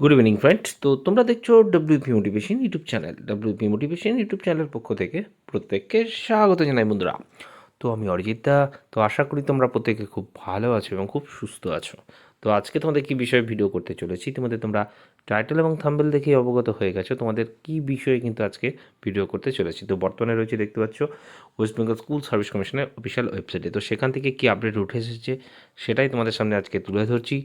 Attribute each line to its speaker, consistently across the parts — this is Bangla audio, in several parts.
Speaker 1: Good evening friend. তো তোমরা দেখছো WP motivation YouTube channel. WP motivation YouTube চ্যানেলের পক্ষ থেকে প্রত্যেককে স্বাগত জানাই বন্ধুরা। তো আমি অরিজিৎ দা। তো আশা করি তোমরা প্রত্যেকে খুব ভালো আছো এবং খুব সুস্থ আছো। তো আজকে তোমাদের কী বিষয়ে ভিডিও করতে চলেছি, তোমাদের তোমরা টাইটেল এবং থাম্বনেল দেখেই অবগত হয়ে গেছো তোমাদের কী বিষয়ে কিন্তু আজকে ভিডিও করতে চলেছি। তো বর্তমানে রয়েছে, দেখতে পাচ্ছ, ওয়েস্ট বেঙ্গল স্কুল সার্ভিস কমিশনের অফিসিয়াল ওয়েবসাইটে। তো সেখান থেকে কী আপডেট উঠে এসেছে সেটাই তোমাদের সামনে আজকে তুলে ধরছি।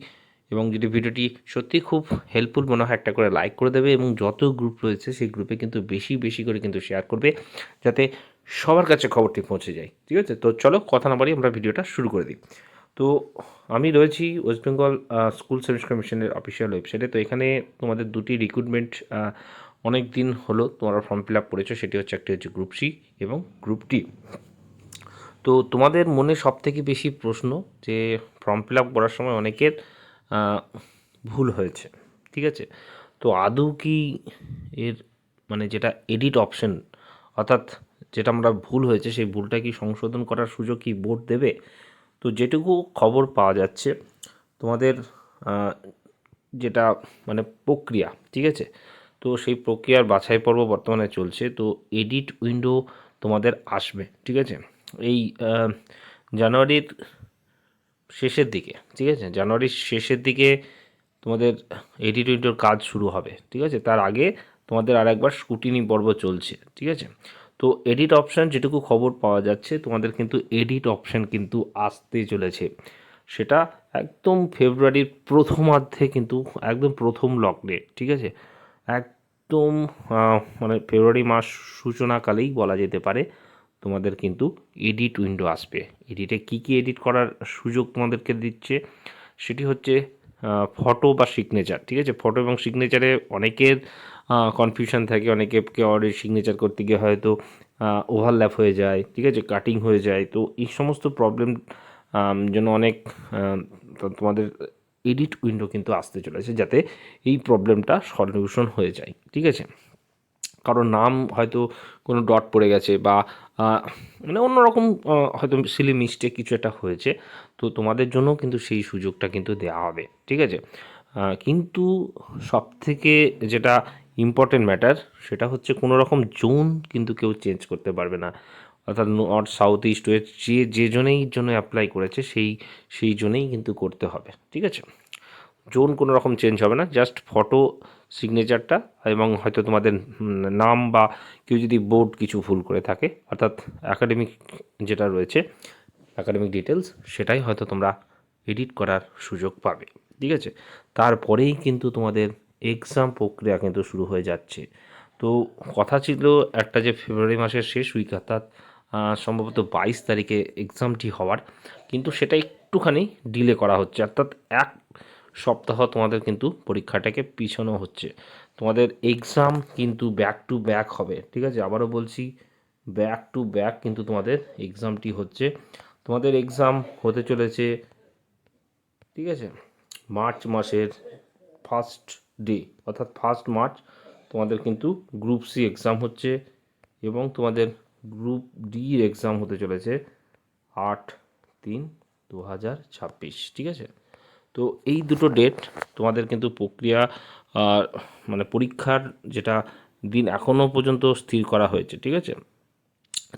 Speaker 1: এবং যদি ভিডিওটি সত্যি খুব হেল্পফুল মনে হয়, একটা করে লাইক করে দেবে এবং যত গ্রুপ রয়েছে সেই গ্রুপে কিন্তু বেশি বেশি করে কিন্তু শেয়ার করবে, যাতে সবার কাছে খবরটি পৌঁছে যায়। ঠিক আছে, তো চলো কথা না বাড়িয়ে আমরা ভিডিওটা শুরু করে দিই। তো আমি রয়েছি ওয়েস্ট বেঙ্গল স্কুল সার্ভিস কমিশনের অফিসিয়াল ওয়েবসাইটে। তো এখানে তোমাদের দুটি রিক্রুটমেন্ট অনেক দিন হলো তোমরা ফর্ম ফিল আপ করেছো, সেটি হচ্ছে, একটি হচ্ছে গ্রুপ সি এবং গ্রুপ ডি। তো তোমাদের মনে সবথেকে বেশি প্রশ্ন যে ফর্ম ফিল আপ করার সময় অনেকের ভুল হয়েছে। ঠিক আছে, তো আদৌ কি এর মানে যেটা এডিট অপশন, অর্থাৎ যেটা আমরা ভুল হয়েছে সেই ভুলটা কি সংশোধন করার সুযোগ কি বোর্ড দেবে? তো যেটুকু খবর পাওয়া যাচ্ছে তোমাদের যেটা মানে প্রক্রিয়া, ঠিক আছে, তো সেই প্রক্রিয়ার বাছাই পর্ব বর্তমানে চলছে। তো এডিট উইন্ডো তোমাদের আসবে, ঠিক আছে, এই জানুয়ারির শেষের দিকে। ঠিক আছে, জানুয়ারির শেষের দিকে তোমাদের এডিট উইন্ডোর কাজ শুরু হবে। ঠিক আছে, তার আগে তোমাদের আর একবার স্কুটিনি পর্ব চলছে। ঠিক আছে, তো এডিট অপশান যেটুকু খবর পাওয়া যাচ্ছে তোমাদের কিন্তু এডিট অপশান কিন্তু আসতে চলেছে। সেটা একদম ফেব্রুয়ারির প্রথমার্ধে, কিন্তু একদম প্রথম লগ্নে। ঠিক আছে, একদম মানে ফেব্রুয়ারি মাস সূচনাকালেই বলা যেতে পারে তোমাদের কিন্তু এডিট উইন্ডো আসবে। এডিটে কী কী এডিট করার সুযোগ তোমাদেরকে দিচ্ছে সেটি হচ্ছে ফটো বা সিগনেচার। ঠিক আছে, ফটো এবং সিগনেচারে অনেকের কনফিউশন থাকে, অনেকে সিগনেচার করতে গিয়ে হয়তো ওভারল্যাপ হয়ে যায়, ঠিক আছে, কাটিং হয়ে যায়। তো এই সমস্ত প্রবলেম জন্য অনেক তোমাদের এডিট উইন্ডো কিন্তু আসতে চলেছে, যাতে এই প্রবলেমটা সলিউশন হয়ে যায়। ঠিক আছে, কারোর নাম হয়তো কোনো ডট পড়ে গেছে বা মানে অন্যরকম হয়তো সিলি মিস্টেক কিছু একটা হয়েছে, তো তোমাদের জন্য কিন্তু সেই সুযোগটা কিন্তু দেওয়া হবে। ঠিক আছে, কিন্তু সবথেকে যেটা ইম্পর্টেন্ট ম্যাটার সেটা হচ্ছে কোনো রকম জোন কিন্তু কেউ চেঞ্জ করতে পারবে না। অর্থাৎ নর্থ, সাউথ, ইস্ট, ওয়েস্ট, যে জোনেই জন্য অ্যাপ্লাই করেছে সেই জোনেই কিন্তু করতে হবে। ঠিক আছে, জোন কোনো রকম চেঞ্জ হবে না, জাস্ট ফটো, সিগনেচারটা এবং হয়তো তোমাদের নাম বা কেউ যদি বোর্ড কিছু ভুল করে থাকে, অর্থাৎ অ্যাকাডেমিক যেটা রয়েছে অ্যাকাডেমিক ডিটেলস, সেটাই হয়তো তোমরা এডিট করার সুযোগ পাবে। ঠিক আছে, তারপরেই কিন্তু তোমাদের এক্সাম প্রক্রিয়া কিন্তু শুরু হয়ে যাচ্ছে। তো কথা ছিল একটা যে ফেব্রুয়ারি মাসের শেষ উইক, অর্থাৎ সম্ভবত 22 তারিখে এক্সামটি হওয়ার, কিন্তু সেটা একটুখানি ডিলে করা হচ্ছে, অর্থাৎ এক সপ্তাহ তোমাদের কিন্তু পরীক্ষাটাকে পিছানো হচ্ছে। তোমাদের এক্সাম কিন্তু ব্যাক টু ব্যাক হবে। ঠিক আছে, আবারও বলছি, ব্যাক টু ব্যাক কিন্তু তোমাদের এক্সামটি হচ্ছে। তোমাদের এক্সাম হতে চলেছে, ঠিক আছে, মার্চ মাসের ফার্স্ট ডে, অর্থাৎ 1 মার্চ তোমাদের কিন্তু গ্রুপ সি এক্সাম হচ্ছে এবং তোমাদের গ্রুপ ডির এক্সাম হতে চলেছে 8/3/2026। ঠিক আছে, তো এই দুটো ডেট তোমাদের কিন্তু প্রক্রিয়া মানে পরীক্ষার যেটা দিন এখনও পর্যন্ত স্থির করা হয়েছে। ঠিক আছে,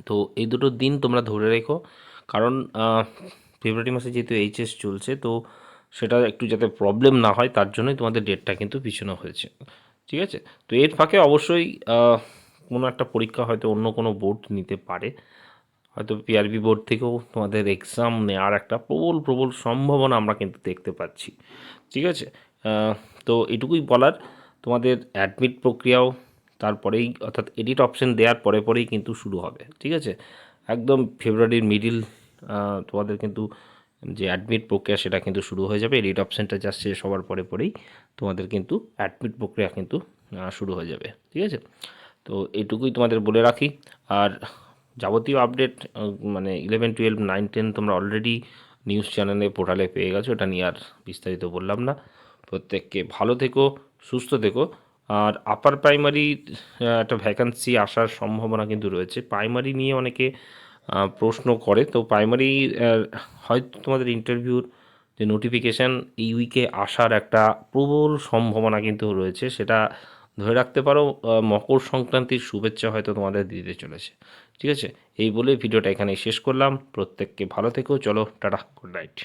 Speaker 1: তো এই দুটো দিন তোমরা ধরে রেখো, কারণ ফেব্রুয়ারি মাসে যেহেতু এইচএস চলছে, তো সেটা একটু যাতে প্রবলেম না হয় তার জন্যই তোমাদের ডেটটা কিন্তু পিছানো হয়েছে। ঠিক আছে, তো এর ফাঁকে অবশ্যই কোনো একটা পরীক্ষা হয়তো অন্য কোনো বোর্ড নিতে পারে, হয়তো পিআরবি বোর্ড থেকেও তোমাদের এক্সাম নেওয়ার একটা প্রবল প্রবল সম্ভাবনা আমরা কিন্তু দেখতে পাচ্ছি। ঠিক আছে, তো এটুকুই বলার। তোমাদের অ্যাডমিট প্রক্রিয়াও তারপরেই, অর্থাৎ এডিট অপশন দেওয়ার পরে পরেই কিন্তু শুরু হবে। ঠিক আছে, একদম ফেব্রুয়ারির মিডিল তোমাদের কিন্তু যে অ্যাডমিট প্রক্রিয়া সেটা কিন্তু শুরু হয়ে যাবে। এডিট অপশানটা জাস্ট শেষ হওয়ার পরে পরেই তোমাদের কিন্তু অ্যাডমিট প্রক্রিয়া কিন্তু শুরু হয়ে যাবে। ঠিক আছে, তো এইটুকুই তোমাদের বলে রাখি। আর যাবতীয় আপডেট মানে 11, 12, 9, 10 তোমরা অলরেডি নিউজ চ্যানেলে পোর্টালে পেয়ে গেছো, এটা নিয়ে আর বিস্তারিত বললাম না। প্রত্যেককে ভালো থেকো, সুস্থ থেকো। আর আপার প্রাইমারি একটা ভ্যাকান্সি আসার সম্ভাবনা কিন্তু রয়েছে। প্রাইমারি নিয়ে অনেকে প্রশ্ন করে, তো প্রাইমারি হয়তো তোমাদের ইন্টারভিউর যে নোটিফিকেশান এই উইকে আসার একটা প্রবল সম্ভাবনা কিন্তু রয়েছে, সেটা ধরে রাখতে পারো। মকর সংক্রান্তির শুভেচ্ছা হয়তো তোমাদের দিতে চলেছে। ঠিক আছে, এই বলে ভিডিওটা এখানেই শেষ করলাম। প্রত্যেককে ভালো থেকো, চলো টাটা, গুড নাইট।